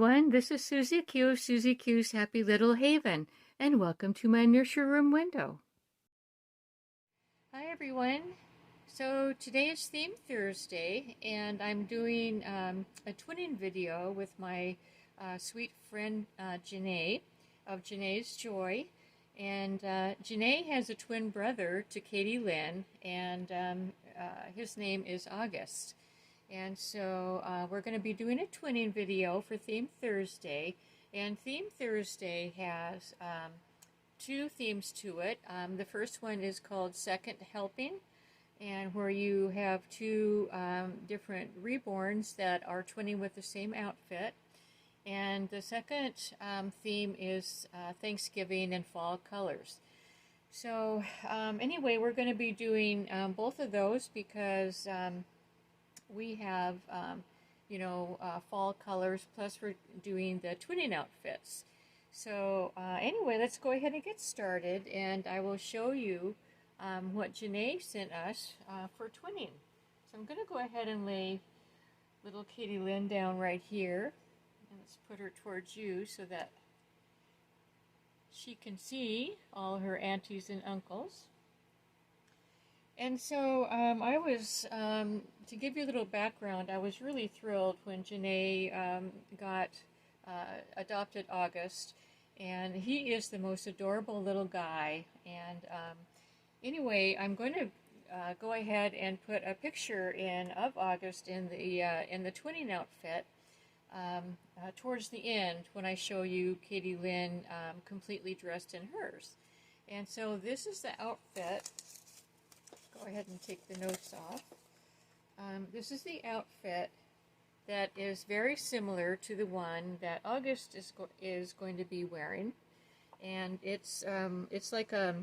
everyone, this is Susie Q of Susie Q's Happy Little Haven, and welcome to my Nursery Room Window. Hi everyone, so today is Theme Thursday, and I'm doing a twinning video with my sweet friend Janae of Janae's Joy, and Janae has a twin brother to Katie Lynn, and his name is August. And so we're going to be doing a twinning video for Theme Thursday. And Theme Thursday has two themes to it. The first one is called Second Helping, and where you have two different reborns that are twinning with the same outfit. And the second theme is Thanksgiving and fall colors. So anyway, we're going to be doing both of those because we have, fall colors, plus we're doing the twinning outfits. So anyway, let's go ahead and get started, and I will show you what Janae sent us for twinning. So I'm going to go ahead and lay little Katie Lynn down right here, and let's put her towards you so that she can see all her aunties and uncles. And so I was, to give you a little background, I was really thrilled when Janae adopted August, and he is the most adorable little guy. And anyway, I'm going to go ahead and put a picture in of August in the twinning outfit towards the end when I show you Katie Lynn completely dressed in hers. And so this is the outfit. Go ahead and take the notes off. This is the outfit that is very similar to the one that August is going to be wearing, and it's like a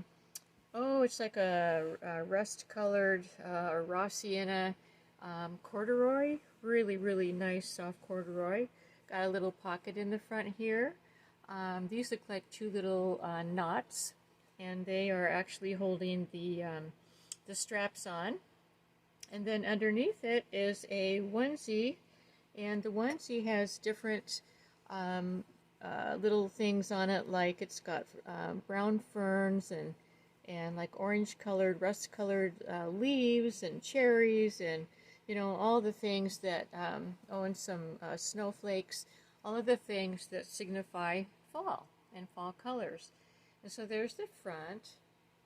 rust-colored or raw sienna corduroy, really nice soft corduroy. Got a little pocket in the front here. These look like two little knots, and they are actually holding the straps on. And then underneath it is a onesie, and the onesie has different little things on it, like it's got brown ferns and like orange colored, rust colored leaves and cherries, and all the things that and some snowflakes, all of the things that signify fall and fall colors. And so there's the front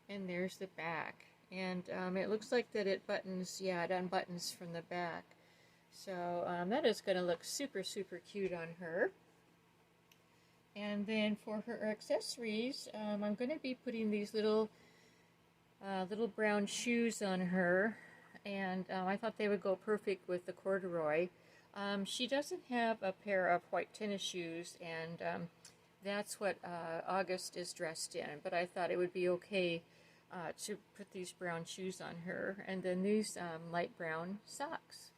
and there's the back. And it looks like that it unbuttons from the back. So that is going to look super cute on her. And then for her accessories, I'm going to be putting these little brown shoes on her. And I thought they would go perfect with the corduroy. She doesn't have a pair of white tennis shoes, and that's what August is dressed in. But I thought it would be okay to put these brown shoes on her, and then these light brown socks.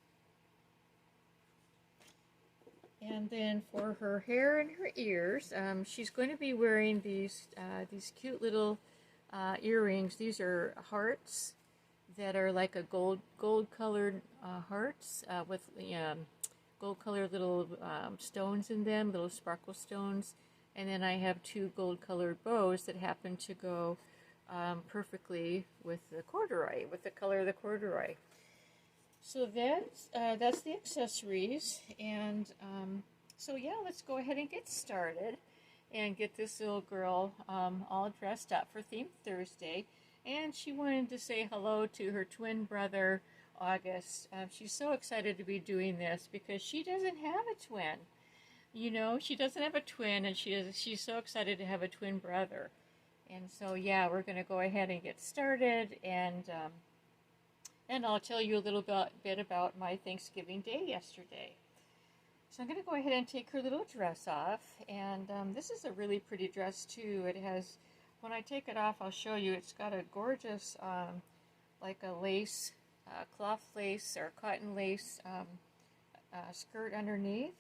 And then for her hair and her ears, she's going to be wearing these cute little earrings. These are hearts that are like a gold colored hearts with gold colored little stones in them, little sparkle stones. And then I have two gold colored bows that happen to go perfectly with the corduroy, with the color of the corduroy. So that's the accessories, and so yeah, let's go ahead and get started and get this little girl all dressed up for Theme Thursday. And she wanted to say hello to her twin brother August. She's so excited to be doing this because she doesn't have a twin. She doesn't have a twin, and she's so excited to have a twin brother. And so, yeah, we're going to go ahead and get started, and I'll tell you a little bit about my Thanksgiving Day yesterday. So I'm going to go ahead and take her little dress off, and this is a really pretty dress, too. It has, when I take it off, I'll show you, it's got a gorgeous, like a lace, cloth lace or cotton lace skirt underneath.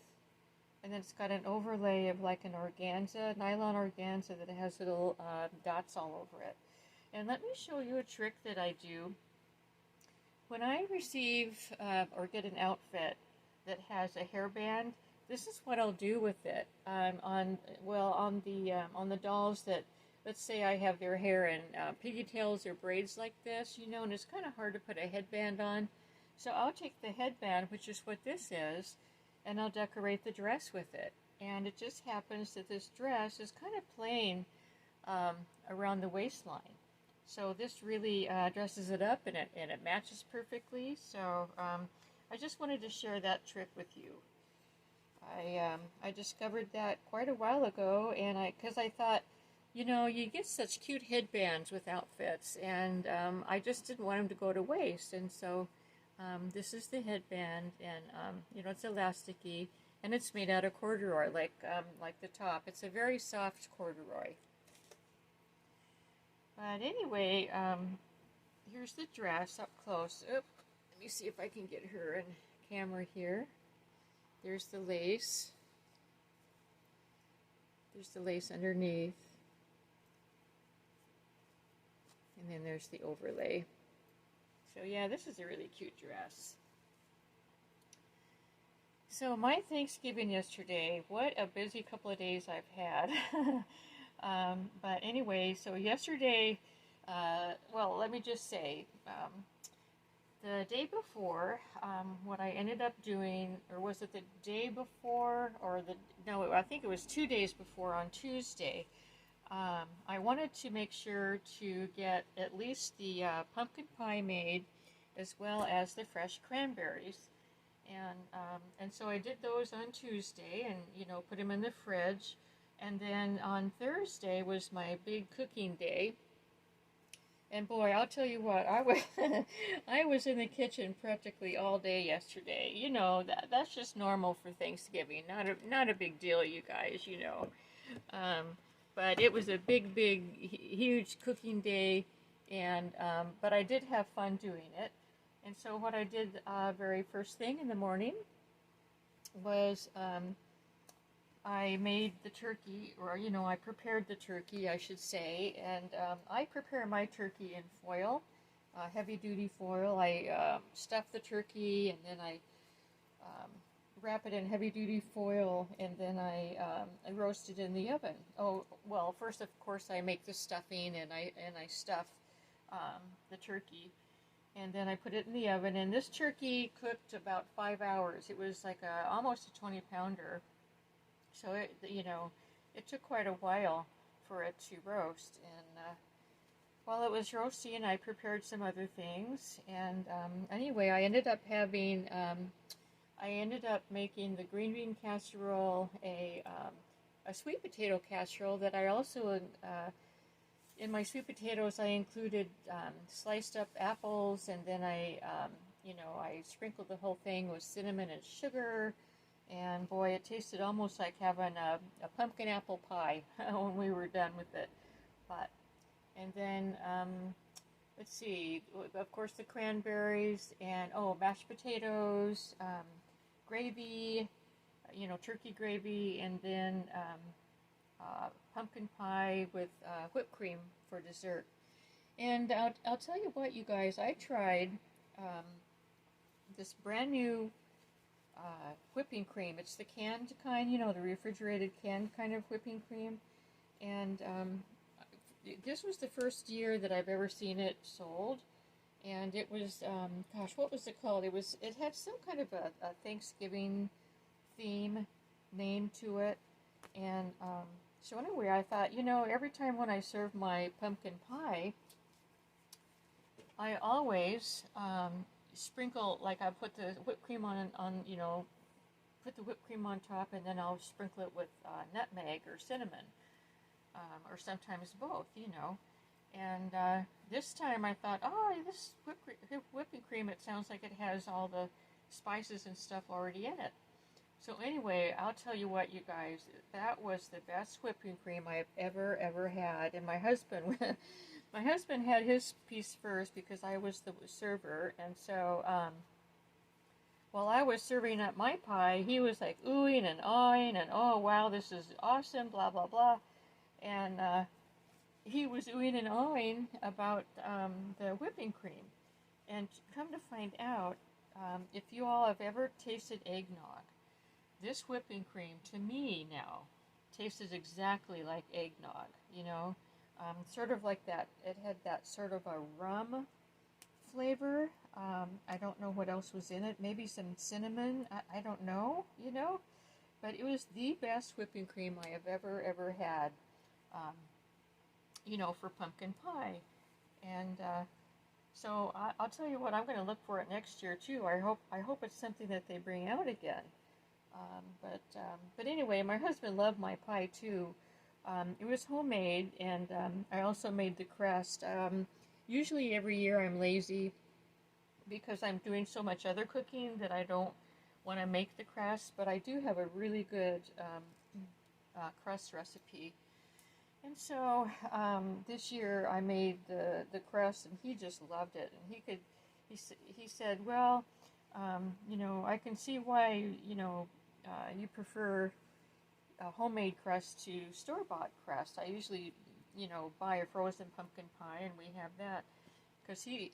And then it's got an overlay of like an organza, nylon organza that has little dots all over it. And let me show you a trick that I do. When I receive or get an outfit that has a hairband this is what I'll do with it. On the dolls that, let's say I have their hair in pigtails or braids like this, you know, and it's kind of hard to put a headband on. So I'll take the headband, which is what this is, and I'll decorate the dress with it. And it just happens that this dress is kind of plain around the waistline. So this really dresses it up, and it matches perfectly. So I just wanted to share that trick with you. I discovered that quite a while ago, and because I thought, you know, you get such cute headbands with outfits, and I just didn't want them to go to waste. And so this is the headband, and you know, it's elasticy, and it's made out of corduroy, like the top. It's a very soft corduroy. But anyway, here's the dress up close. Oop, let me see if I can get her in camera here. There's the lace. There's the lace underneath. And then there's the overlay. So yeah, this is a really cute dress. So my Thanksgiving yesterday, what a busy couple of days I've had. But anyway, so yesterday, well, let me just say, the day before, what I ended up doing, or was it the day before, or no, I think it was 2 days before, on Tuesday, I wanted to make sure to get at least the pumpkin pie made, as well as the fresh cranberries. And so I did those on Tuesday, and, you know, put them in the fridge. And then on Thursday was my big cooking day. And boy, I'll tell you what, I was in the kitchen practically all day yesterday. You know, that's just normal for Thanksgiving. Not a big deal, you guys, you know. But it was a big, huge cooking day, and but I did have fun doing it. And so what I did very first thing in the morning was I made the turkey, or, you know, I prepared the turkey, I should say, and I prepare my turkey in foil, heavy-duty foil. I stuff the turkey, and then I wrap it in heavy-duty foil, and then I roast it in the oven. Oh, well, first, of course, I make the stuffing, and I stuff the turkey, and then I put it in the oven, and this turkey cooked about 5 hours. It was like almost a 20-pounder. So it, you know, it took quite a while for it to roast, and while it was roasting, I prepared some other things, and anyway, I ended up making the green bean casserole, a sweet potato casserole that I also, in my sweet potatoes, I included sliced up apples, and then I sprinkled the whole thing with cinnamon and sugar. And boy, it tasted almost like having a pumpkin apple pie when we were done with it. And then, let's see, of course the cranberries, and mashed potatoes, gravy, you know, turkey gravy, and then pumpkin pie with whipped cream for dessert. And I'll tell you what, you guys, I tried this brand new whipping cream. It's the canned kind, you know, the refrigerated canned kind of whipping cream. And this was the first year that I've ever seen it sold. And it was, gosh, what was it called? It had some kind of a Thanksgiving theme name to it. And so anyway, I thought, you know, every time when I serve my pumpkin pie, I always sprinkle, like I put the whipped cream on, you know, put the whipped cream on top, and then I'll sprinkle it with nutmeg or cinnamon, or sometimes both, you know. And this time I thought, this whipping cream, it sounds like it has all the spices and stuff already in it. So anyway, I'll tell you what, you guys, that was the best whipping cream I've ever had. And my husband, my husband had his piece first because I was the server, and so while I was serving up my pie, he was like oohing and awing, and oh wow, this is awesome, blah blah blah, and he was oohing and awing about the whipping cream. And come to find out, if you all have ever tasted eggnog, this whipping cream, to me now, tasted exactly like eggnog, you know? Sort of like that, it had that sort of a rum flavor. I don't know what else was in it. Maybe some cinnamon. I don't know, you know? But it was the best whipping cream I have ever had, um, you know, for pumpkin pie. And so I'll tell you what, I'm going to look for it next year too. I hope it's something that they bring out again. But anyway, my husband loved my pie too. It was homemade, and I also made the crust. Usually every year I'm lazy because I'm doing so much other cooking that I don't want to make the crust, but I do have a really good crust recipe. And so this year I made the crust, and he just loved it. And he said, well, you know, I can see why, you know, you prefer a homemade crust to store-bought crust. I usually, you know, buy a frozen pumpkin pie, and we have that. Because he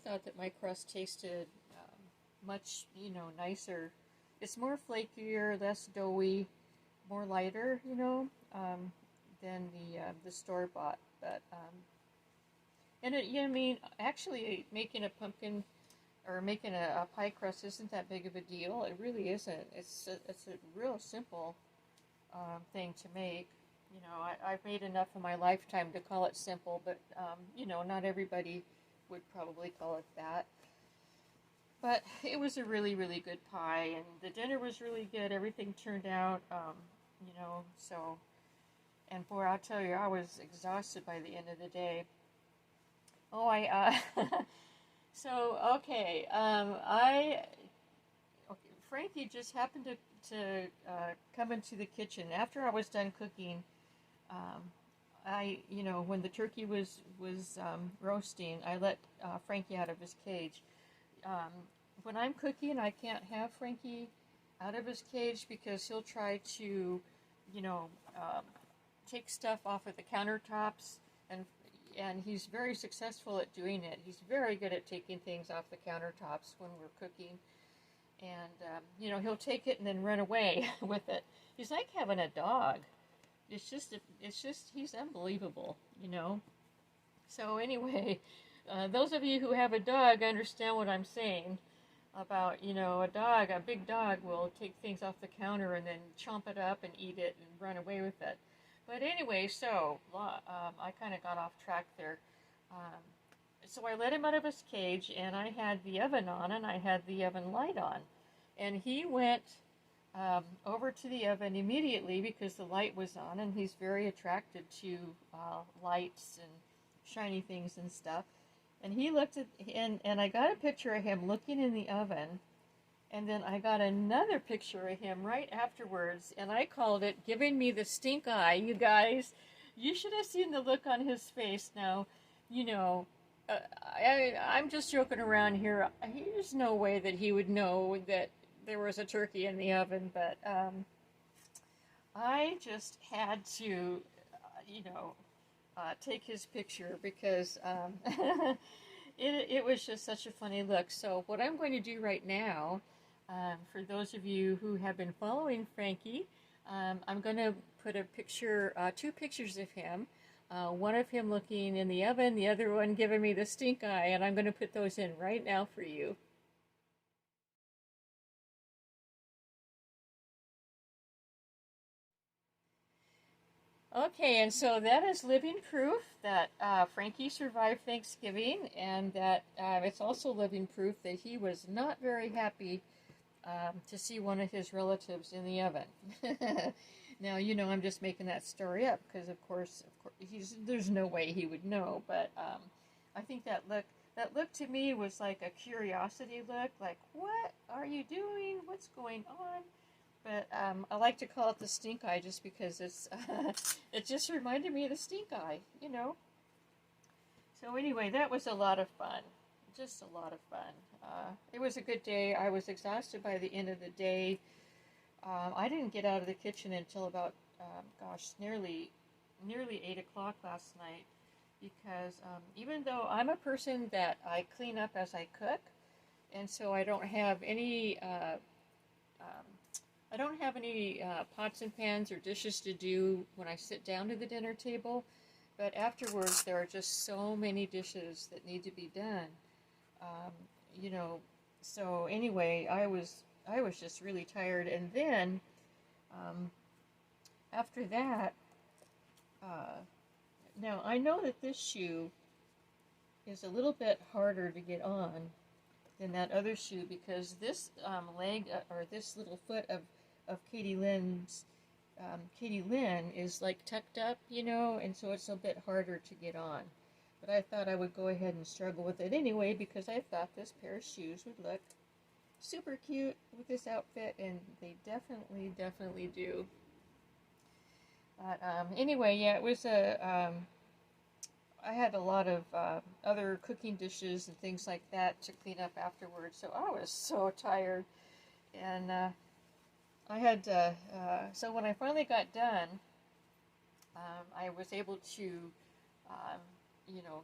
thought that my crust tasted much, you know, nicer. It's more flakier, less doughy, more lighter, you know, than the store bought. But and it, you know, I mean, actually making a pumpkin or making a pie crust isn't that big of a deal. It really isn't. It's a real simple thing to make. You know, I've made enough in my lifetime to call it simple, but you know, not everybody would probably call it that. But it was a really, really good pie, and the dinner was really good. Everything turned out, you know, so, and boy, I'll tell you, I was exhausted by the end of the day. Oh, so, okay, Frankie just happened to come into the kitchen after I was done cooking. You know, when the turkey was roasting, I let Frankie out of his cage. When I'm cooking, I can't have Frankie out of his cage because he'll try to, you know, take stuff off of the countertops, and he's very successful at doing it. He's very good at taking things off the countertops when we're cooking, and you know, he'll take it and then run away with it. He's like having a dog. It's just he's unbelievable, you know. So anyway, those of you who have a dog understand what I'm saying about, you know, a big dog will take things off the counter and then chomp it up and eat it and run away with it. But anyway, so I kind of got off track there. So I let him out of his cage, and I had the oven on, and I had the oven light on. And he went over to the oven immediately because the light was on, and he's very attracted to lights and shiny things and stuff. And he looked at, and I got a picture of him looking in the oven, and then I got another picture of him right afterwards, and I called it giving me the stink eye. You guys, you should have seen the look on his face. Now, you know, I'm just joking around here. There's no way that he would know that there was a turkey in the oven, but I just had to, you know, take his picture because it was just such a funny look. So what I'm going to do right now, for those of you who have been following Frankie, I'm going to put a picture, two pictures of him, one of him looking in the oven, the other one giving me the stink eye, and I'm going to put those in right now for you. Okay, and so that is living proof that Frankie survived Thanksgiving, and that it's also living proof that he was not very happy to see one of his relatives in the oven. Now, you know, I'm just making that story up because, of course there's no way he would know, but I think that look to me was like a curiosity look, like, what are you doing? What's going on? But I like to call it the stink eye just because it's it just reminded me of the stink eye, you know. So anyway, that was a lot of fun, just a lot of fun. It was a good day. I was exhausted by the end of the day. I didn't get out of the kitchen until about nearly 8 o'clock last night, because even though I'm a person that I clean up as I cook, and so I don't have any I don't have any pots and pans or dishes to do when I sit down to the dinner table, but afterwards there are just so many dishes that need to be done. Um, you know, so anyway, I was just really tired, and then um, after that, uh, now I know that this shoe is a little bit harder to get on than that other shoe because this leg or this little foot of Katie Lynn is like tucked up, and so it's a bit harder to get on. But I thought I would go ahead and struggle with it anyway because I thought this pair of shoes would look super cute with this outfit, and they definitely do. But anyway, yeah, it was I had a lot of other cooking dishes and things like that to clean up afterwards, so I was so tired. And I had, so when I finally got done, I was able to, um,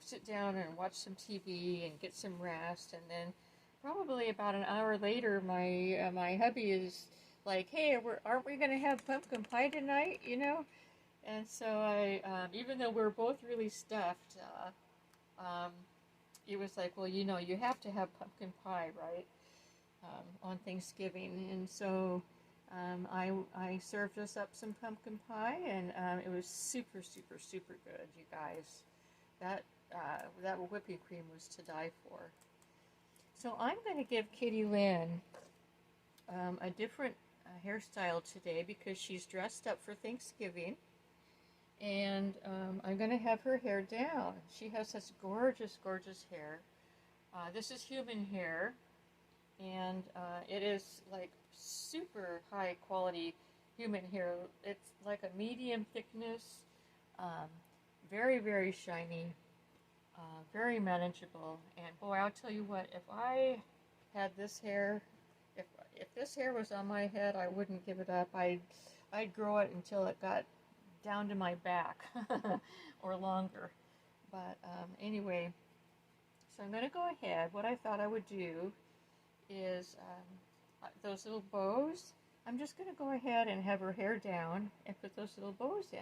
sit down and watch some TV and get some rest. And then probably about an hour later, my hubby is like, "Hey, aren't we going to have pumpkin pie tonight?" And so even though we're both really stuffed, it was like, well, you have to have pumpkin pie, right, on Thanksgiving. And so I served us up some pumpkin pie, and it was super good, you guys. That whipping cream was to die for. So I'm going to give Katie Lynn a different hairstyle today because she's dressed up for Thanksgiving. And I'm going to have her hair down. She has such gorgeous hair. This is human hair, and it is like super high quality human hair. It's like a medium thickness, very shiny, very manageable. And boy, I'll tell you what, if I had this hair, if this hair was on my head, I wouldn't give it up. I'd grow it until it got down to my back or longer. But anyway, so I'm going to go ahead. What I thought I would do is those little bows, I'm just going to go ahead and have her hair down and put those little bows in.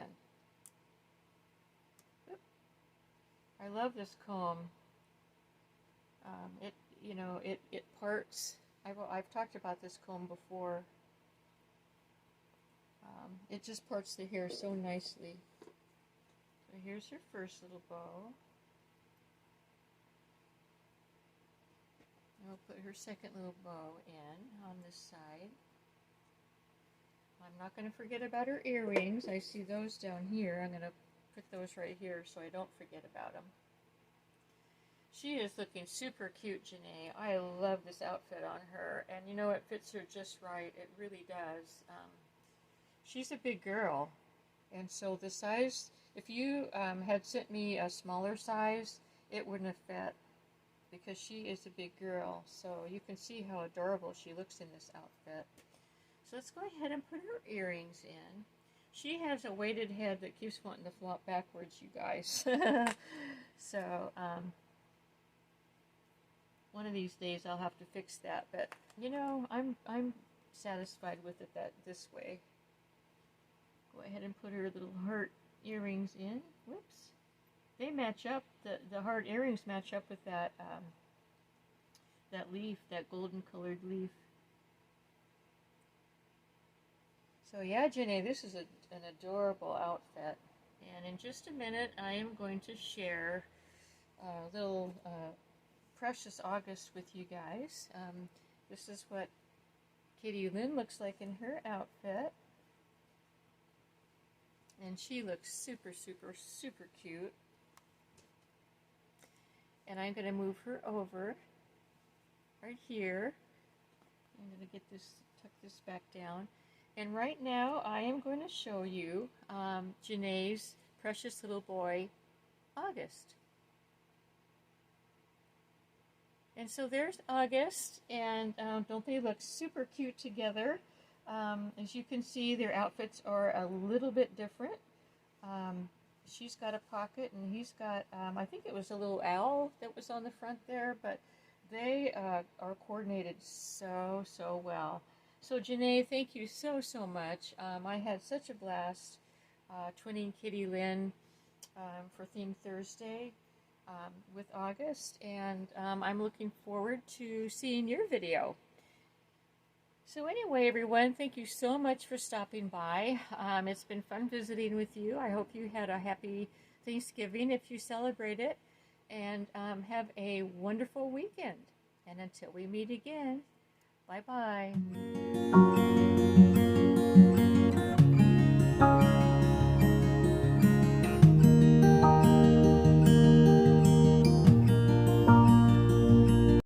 Oop. I love this comb. It parts. I've talked about this comb before. It just parts the hair so nicely. So here's her first little bow. I'll put her second little bow in on this side. I'm not going to forget about her earrings. I see those down here. I'm going to put those right here so I don't forget about them. She is looking super cute, Janae. I love this outfit on her, and it fits her just right. It really does. She's a big girl, and so the size, if you had sent me a smaller size, it wouldn't have fit because she is a big girl. So you can see how adorable she looks in this outfit. So let's go ahead and put her earrings in. She has a weighted head that keeps wanting to flop backwards, you guys. So one of these days I'll have to fix that, but I'm satisfied with it this way. Go ahead and put her little heart earrings in. Whoops. They match up. The heart earrings match up with that leaf, that golden colored leaf. So yeah, Janae, this is an adorable outfit. And in just a minute, I am going to share a little Precious August with you guys. This is what Katie Lynn looks like in her outfit. And she looks super cute. And I'm going to move her over right here. I'm going to tuck this back down. And right now I am going to show you Janae's precious little boy, August. And so there's August, and don't they look super cute together? As you can see, their outfits are a little bit different. She's got a pocket, and he's got, I think it was a little owl that was on the front there, but they are coordinated so well. So Janae, thank you so much. I had such a blast twinning Kitty Lynn for Theme Thursday with August, and I'm looking forward to seeing your video. So anyway, everyone, thank you so much for stopping by. It's been fun visiting with you. I hope you had a happy Thanksgiving if you celebrate it, and have a wonderful weekend. And until we meet again, bye-bye.